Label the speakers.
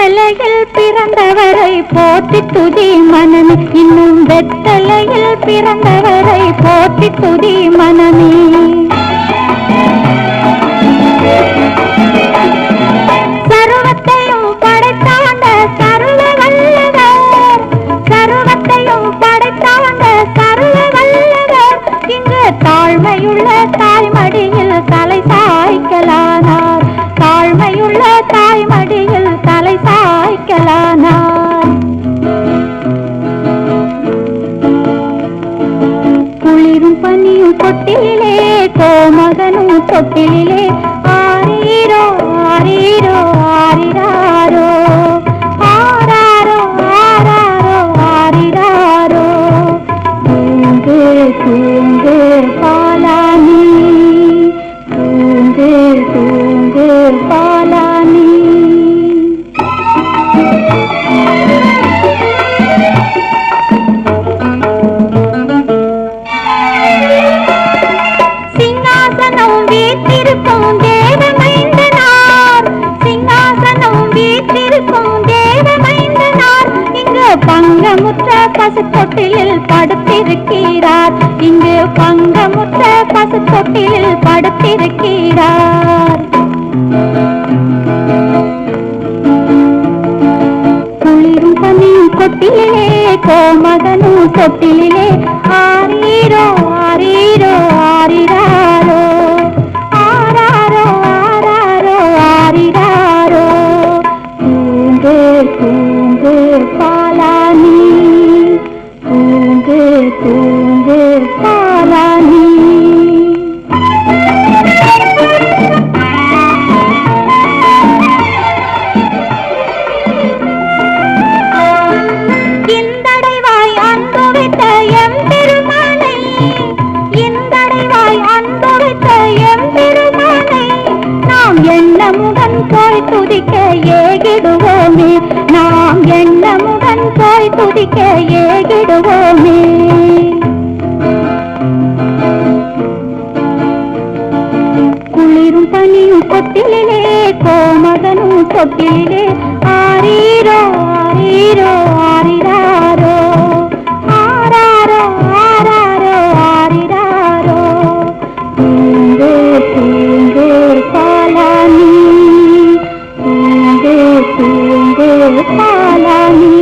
Speaker 1: வெத்தலையில் பிறந்தவரை போற்றி துதி மனமே, இன்னும் வெத்தலையில் பிறந்தவரை போற்றி துதி மனமே. சர்வத்தையும் படைத்தாண்ட சர்வ வல்லவர், சர்வத்தையும் படைத்தாண்ட சர்வ வல்லவர், இங்கு தாழ்மையுள்ள தாய்மடியில் தலை சாய்க்கலானார், தாழ்மையுள்ள தாய்மடியில் தலை சாய்க்கலானார். குளிரும் பனியும் தொட்டிலே கோமகனும் தொட்டிலே, ஆரீரோ ஆரீரோ ஆரிராரோ, ஆராரோ ஆராரோ ஆரிராரோ. தூங்கு தூங்கு பாலானி, தூங்கு தூங்கு பாலானி. சிங்காசனம் வீற்றிருக்கும் தேவமைந்தனார், சிங்காசனம் வீற்றிருக்கும் தேவமைந்தனார், இங்கு பங்கமுற்ற பசு தொட்டிலில் படுத்திருக்கிறார், இங்கு பங்கமுற்ற பசு தொட்டிலில் படுத்திருக்கிறார். குளிரும் பனியும் தொட்டிலே கோமகனும் தொட்டிலே, ஆரீரோ ஆரீரோ ஆரிராரோ, ஆராரோ ஆராரோ ஆரிராரோ. தூங்கு தூங்கு பாலானி, தூங்கு தூங்கு பாலானி. இந்தடைவாய் அன்பு வைத்த எம் பெருமானை, இந்தடைவாய் அன்பு வைத்த எம் பெருமானை, நாம் எண்ணமுடன் போய் துதிக்க ஏகிடுவோமே, நாம் எண்ணமுடன் போய் துதிக்க ஏகிடுவோமே. குளிரும் பனியும் தொட்டிலே கோமகனும் தொட்டிலே, ஆரீரோ ஆரீரோ ஆரிராரோ, ஆராரோ ஆராரோ ஆரிராரோ. தூங்கு தூங்கு பாலானி, தூங்கு தூங்கு பாலானி.